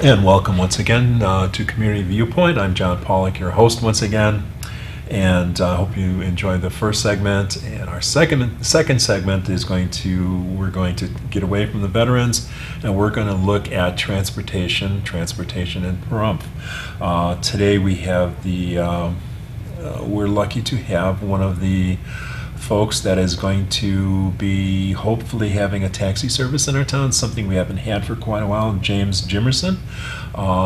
And welcome once again to Community Viewpoint. I'm John Pollock, your host once again, and I hope you enjoy the first segment. And our second segment is we're going to get away from the veterans, and we're going to look at transportation and Pahrump. Today we have we're lucky to have one of the folks that is going to be hopefully having a taxi service in our town, something we haven't had for quite a while, James Jimerson.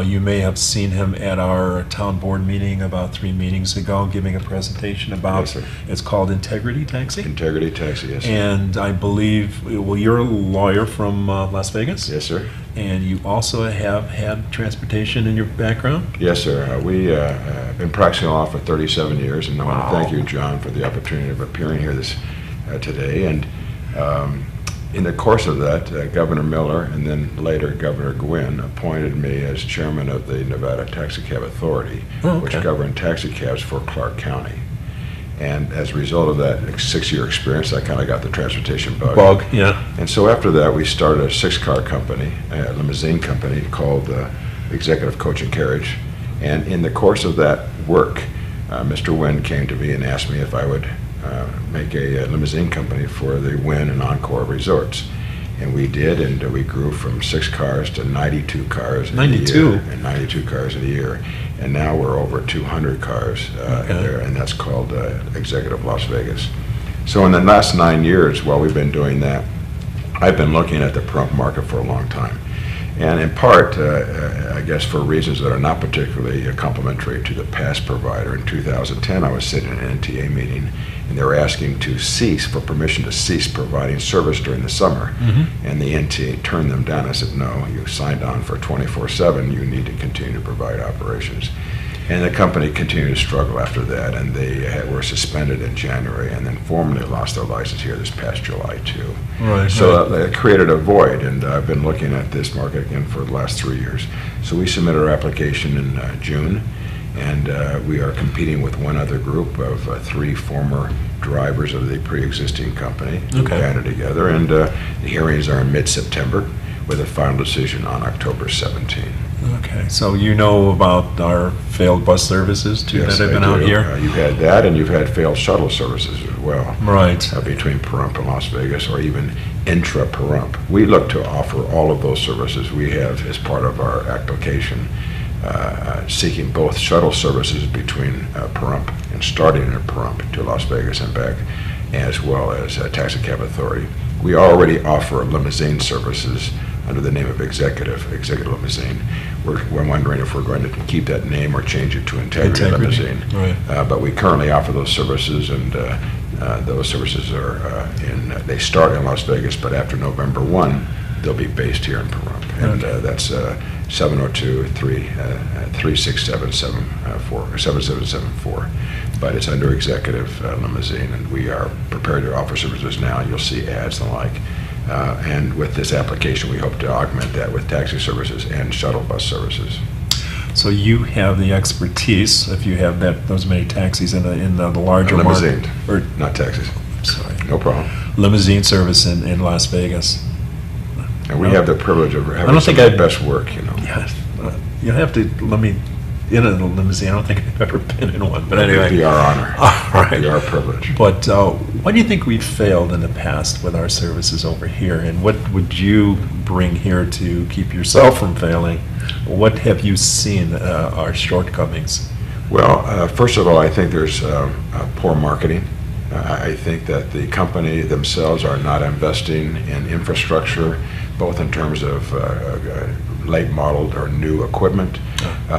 You may have seen him at our town board meeting about 3 meetings ago giving a presentation about, Yes, it's called Integrity Taxi. Integrity Taxi, yes, sir. And I believe, well, you're a lawyer from Las Vegas? Yes, sir. And you also have had transportation in your background? Yes, sir. We have been practicing law for 37 years, and I want to thank you, John, for the opportunity of appearing here today. And in the course of that, Governor Miller and then later Governor Gwynn appointed me as chairman of the Nevada Taxi Cab Authority, which governed taxi cabs for Clark County. And as a result of that 6-year experience, I kind of got the transportation bug. Yeah. And so after that, we started a 6-car company, a limousine company called Executive Coach and Carriage. And in the course of that work, Mr. Wynn came to me and asked me if I would make a limousine company for the Wynn and Encore resorts. And we did, and we grew from 6 cars to 92 cars in a year. And 92 cars in a year. And now we're over 200 cars there, and that's called Executive Las Vegas. So in the last 9 years, while we've been doing that, I've been looking at the Pahrump market for a long time. And in part, I guess for reasons that are not particularly complimentary to the past provider, in 2010 I was sitting in an NTA meeting, and they were asking for permission to cease providing service during the summer. And the NTA turned them down. I said, no, you signed on for 24/7, you need to continue to provide operations. And the company continued to struggle after that, and they were suspended in January and then formally lost their license here this past July too. So it created a void, and I've been looking at this market again for the last 3 years. So we submitted our application in June, and we are competing with one other group of 3 former drivers of the pre-existing company who banded together, and the hearings are in mid-September with a final decision on October 17. Okay, so you know about our failed bus services too, Yes, that have been I out do. here? You've had that, and you've had failed shuttle services as well. Right. Between Pahrump and Las Vegas, or even intra-Pahrump. We look to offer all of those services we have as part of our application, seeking both shuttle services between Pahrump and starting in Pahrump to Las Vegas and back, as well as Taxi Cab Authority. We already offer limousine services under the name of Executive Limousine. We're wondering if we're going to keep that name or change it to Integrity Limousine. Right. But we currently offer those services, and those services are they start in Las Vegas, but after November 1, they'll be based here in Pahrump. And that's 702-367-7774. But it's under Executive Limousine, and we are prepared to offer services now. You'll see ads and the like. And with this application, we hope to augment that with taxi services and shuttle bus services. So you have the expertise, if you have those many taxis in the larger limousine, market. Or not taxis. Sorry. No problem. Limousine service in Las Vegas. And we have the privilege of having some of the best work, you know. Yes. You have to let me in a limousine. I don't think I've ever been in one, but anyway. It'd be our honor. All right. It'd be our privilege. But why do you think we've failed in the past with our services over here? And what would you bring here to keep yourself from failing? What have you seen our shortcomings? Well, first of all, I think there's poor marketing. I think that the company themselves are not investing in infrastructure, both in terms of late modeled or new equipment.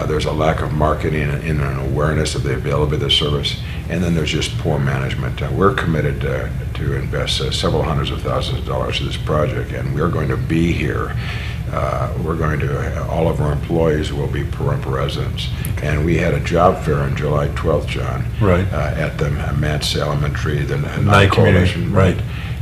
There's a lack of marketing and an awareness of the availability of the service, and then there's just poor management. We're committed to invest several hundreds of thousands of dollars in this project, and we're going to be here. All of our employees will be Pahrump residents. And we had a job fair on July 12th, John. Right. At the Mance Elementary, the Night Coalition. Right.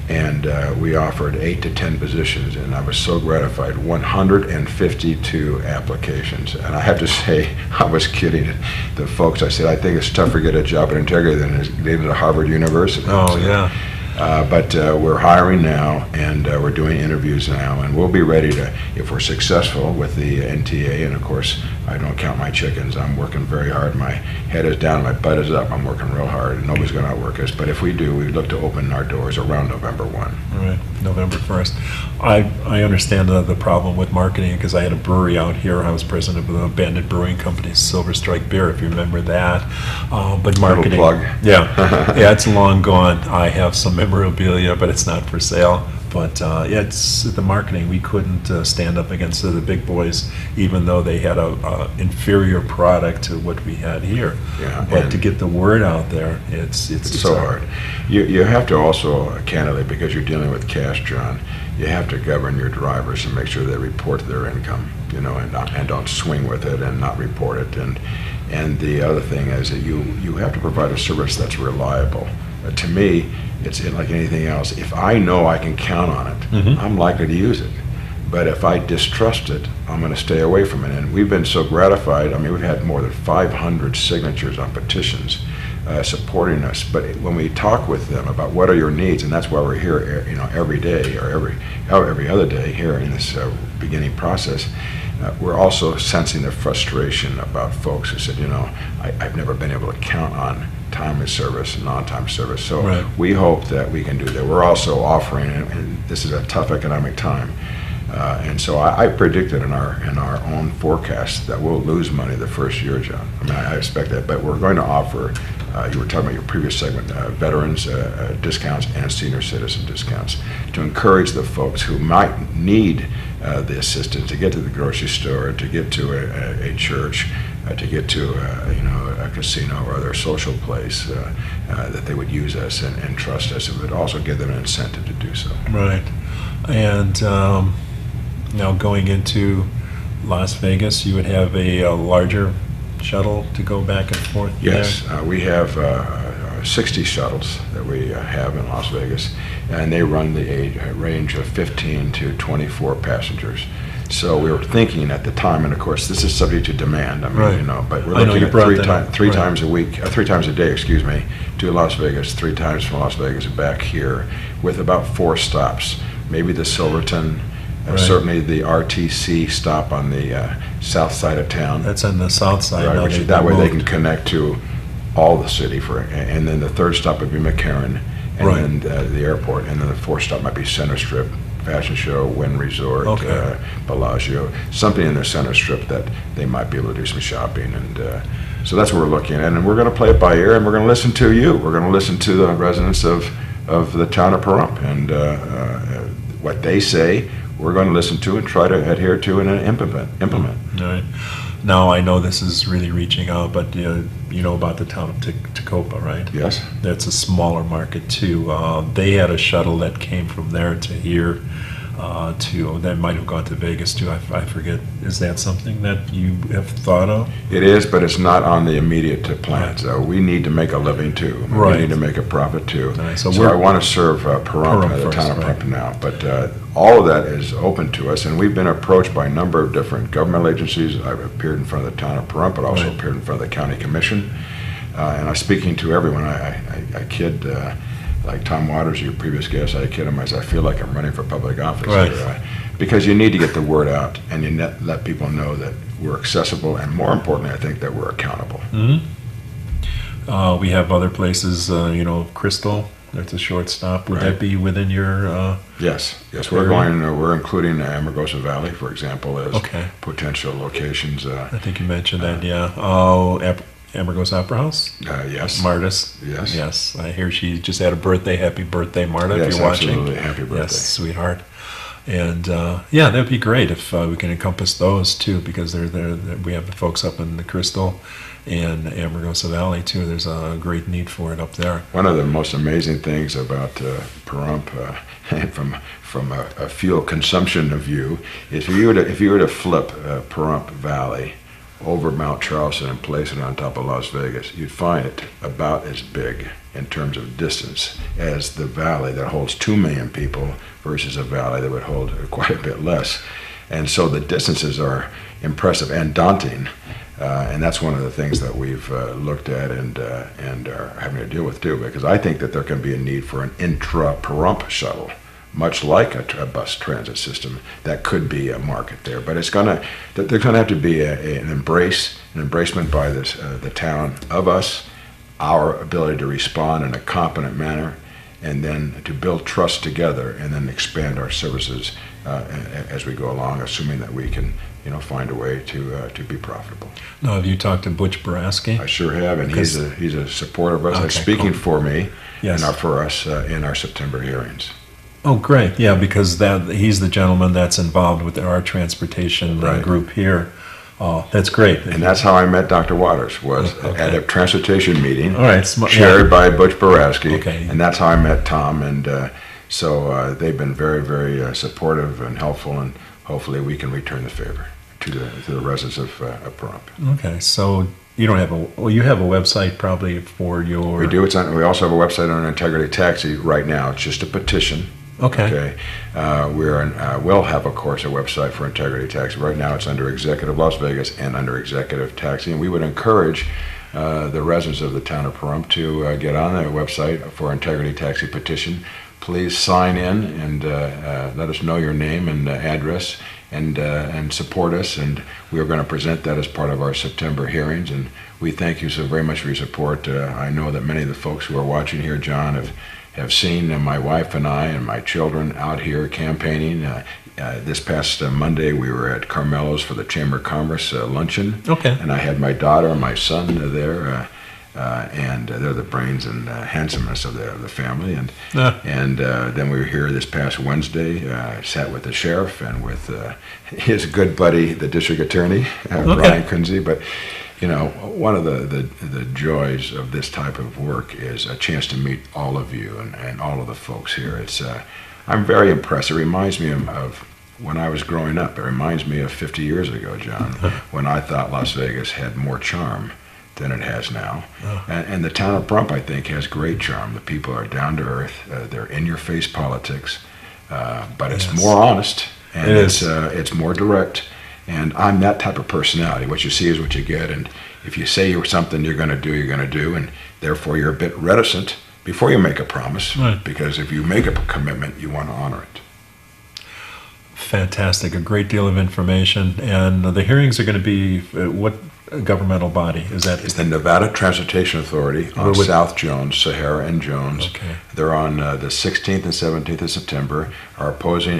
And we offered 8 to 10 positions, and I was so gratified. 152 applications, and I have to say, I was kidding the folks. I said, I think it's tougher to get a job at Integrity than it is at Harvard University. Oh, yeah. But we're hiring now, and we're doing interviews now, and we'll be ready to, if we're successful with the NTA, and of course, I don't count my chickens. I'm working very hard. My head is down, my butt is up. I'm working real hard, and nobody's going to outwork us. But if we do, we look to open our doors around November 1. All right, November 1st. I understand the problem with marketing because I had a brewery out here. I was president of the Bandit Brewing Company, Silver Strike Beer, if you remember that. But marketing, Little plug. yeah, it's long gone. I have some memorabilia, but it's not for sale. But yeah, it's the marketing. We couldn't stand up against the big boys, even though they had a inferior product to what we had here. Yeah, but to get the word out there, it's so hard. You have to also, candidly, because you're dealing with cash, John, you have to govern your drivers and make sure they report their income, you know, and don't swing with it and not report it. And the other thing is that you have to provide a service that's reliable. To me, it's like anything else. If I know I can count on it, I'm likely to use it. But if I distrust it, I'm going to stay away from it. And we've been so gratified. I mean, we've had more than 500 signatures on petitions supporting us. But when we talk with them about what are your needs, and that's why we're here, you know, every day or every other day here in this beginning process, we're also sensing the frustration about folks who said, you know, I've never been able to count on timely service and non-time service. So right. We hope that we can do that. We're also offering, and this is a tough economic time, and so I predicted in our own forecast that we'll lose money the first year, John. I mean, I expect that, but we're going to offer, you were talking about your previous segment, veterans discounts and senior citizen discounts to encourage the folks who might need the assistance to get to the grocery store, to get to a church, to get to a casino or other social place, that they would use us and trust us. It would also give them an incentive to do so. Right. And now going into Las Vegas, you would have a larger shuttle to go back and forth? Yes, we have 60 shuttles that we have in Las Vegas, and they run the range of 15 to 24 passengers. So we were thinking at the time, and of course this is subject to demand. I mean, right. you know, but we're looking at three times a week, 3 times a day, excuse me, to Las Vegas, 3 times from Las Vegas back here, with about 4 stops. Maybe the Silverton, right. Certainly the RTC stop on the south side of town. That's on the south side. Right, Now which that way they can connect to all the city and then the 3rd stop would be McCarran, and right. then the airport, and then the 4th stop might be Center Strip, Fashion Show, Wynn Resort, okay. Bellagio, something in their center strip that they might be able to do some shopping. And so that's what we're looking at. And we're going to play it by ear, and we're going to listen to you. We're going to listen to the residents of the town of Pahrump. And what they say, we're going to listen to and try to adhere to and implement. All right. Now, I know this is really reaching out, but you know about the town of Tacoma, right? Yes. That's a smaller market, too. They had a shuttle that came from there to here, that might have gone to Vegas, too. I forget. Is that something that you have thought of? It is, but it's not on the immediate plans. We need to make a living, too. Right. We need to make a profit, too. Right. So I want to serve Pahrump, the town of Pahrump now. But all of that is open to us, and we've been approached by a number of different governmental agencies. I've appeared in front of the town of Pahrump, but also right. appeared in front of the county commission. And I'm speaking to everyone. I kid, like Tom Waters, your previous guest, I kid him as I feel like I'm running for public office. Right. Because you need to get the word out, and you let people know that we're accessible, and more importantly, I think that we're accountable. Mm-hmm. We have other places, Crystal. That's a short stop. Would right. that be within your? Yes. We're including Amargosa Valley, for example, as okay. potential locations. I think you mentioned that. Yeah. Oh, Amargosa Opera House. Yes. Marta's. Yes. Yes. I hear she just had a birthday. Happy birthday, Marta! Yes, if you're watching. Absolutely. Happy birthday. Yes, sweetheart. And yeah, that'd be great if we can encompass those too, because we have the folks up in the Crystal and Amargosa Valley too. There's a great need for it up there. One of the most amazing things about Pahrump, from a fuel consumption view, is if you were to flip Pahrump Valley over Mount Charleston and place it on top of Las Vegas, you'd find it about as big in terms of distance as the valley that holds 2 million people versus a valley that would hold quite a bit less. And so the distances are impressive and daunting. And that's one of the things that we've looked at and are having to deal with too, because I think that there can be a need for an intra-Pahrump shuttle, much like a bus transit system. That could be a market there, but there's going to have to be an embracement by the town of us, our ability to respond in a competent manner, and then to build trust together, and then expand our services as we go along, assuming that we can, find a way to be profitable. Now, have you talked to Butch Boraski? I sure have, and he's a supporter of us. Okay, He's speaking cool. for me Yes. and for us in our September hearings. Oh, great. Yeah, because he's the gentleman that's involved with our transportation Right. group here. That's great. And that's how I met Dr. Waters, was Okay. at a transportation meeting All right. chaired by Butch Boraski. Okay. And that's how I met Tom. And so they've been very, very supportive and helpful, and hopefully we can return the favor to the residents of Pahrump. Okay, so you don't have you have a website probably for your... We do. We also have a website on Integrity Taxi right now. It's just a petition. Okay. We'll have, of course, a website for Integrity Taxi. Right now it's under Executive Las Vegas and under Executive Taxi. And we would encourage the residents of the town of Pahrump to get on their website for Integrity Taxi petition. Please sign in and let us know your name and address, and support us. And we are going to present that as part of our September hearings. And we thank you so very much for your support. I know that many of the folks who are watching here, John, have seen my wife and I and my children out here campaigning. This past Monday, we were at Carmelo's for the Chamber of Commerce luncheon. Okay. And I had my daughter and my son there, and they're the brains and handsomeness of the family. And then we were here this past Wednesday, sat with the sheriff and with his good buddy, the district attorney, Brian Kunze. But one of the joys of this type of work is a chance to meet all of you and all of the folks here. I'm very impressed. It reminds me of when I was growing up. It reminds me of 50 years ago, John, when I thought Las Vegas had more charm than it has now. And the town of Pahrump, I think, has great charm. The people are down to earth. They're in-your-face politics, but it's more honest, and it's more direct. And I'm that type of personality. What you see is what you get. And if you say something you're going to do, you're going to do. And therefore, you're a bit reticent before you make a promise. Right. Because if you make a commitment, you want to honor it. Fantastic. A great deal of information. And the hearings are going to be, what governmental body is that? It's the Nevada Transportation Authority on South Jones, Sahara and Jones. Okay. They're on the 16th and 17th of September. Our opposing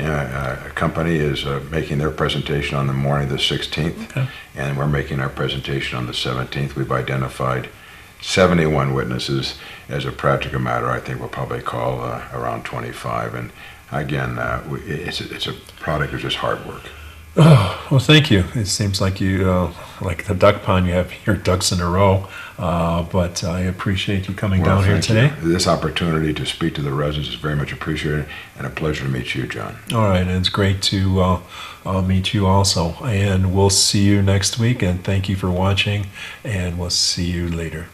company is making their presentation on the morning of the 16th, okay. And we're making our presentation on the 17th. We've identified 71 witnesses. As a practical matter, I think we'll probably call around 25. And again, it's a product of just hard work. Oh, well, thank you. It seems like you, like the duck pond, you have your ducks in a row. But I appreciate you coming down here today. This opportunity to speak to the residents is very much appreciated, and a pleasure to meet you, John. All right, and it's great to meet you also. And we'll see you next week, and thank you for watching, and we'll see you later.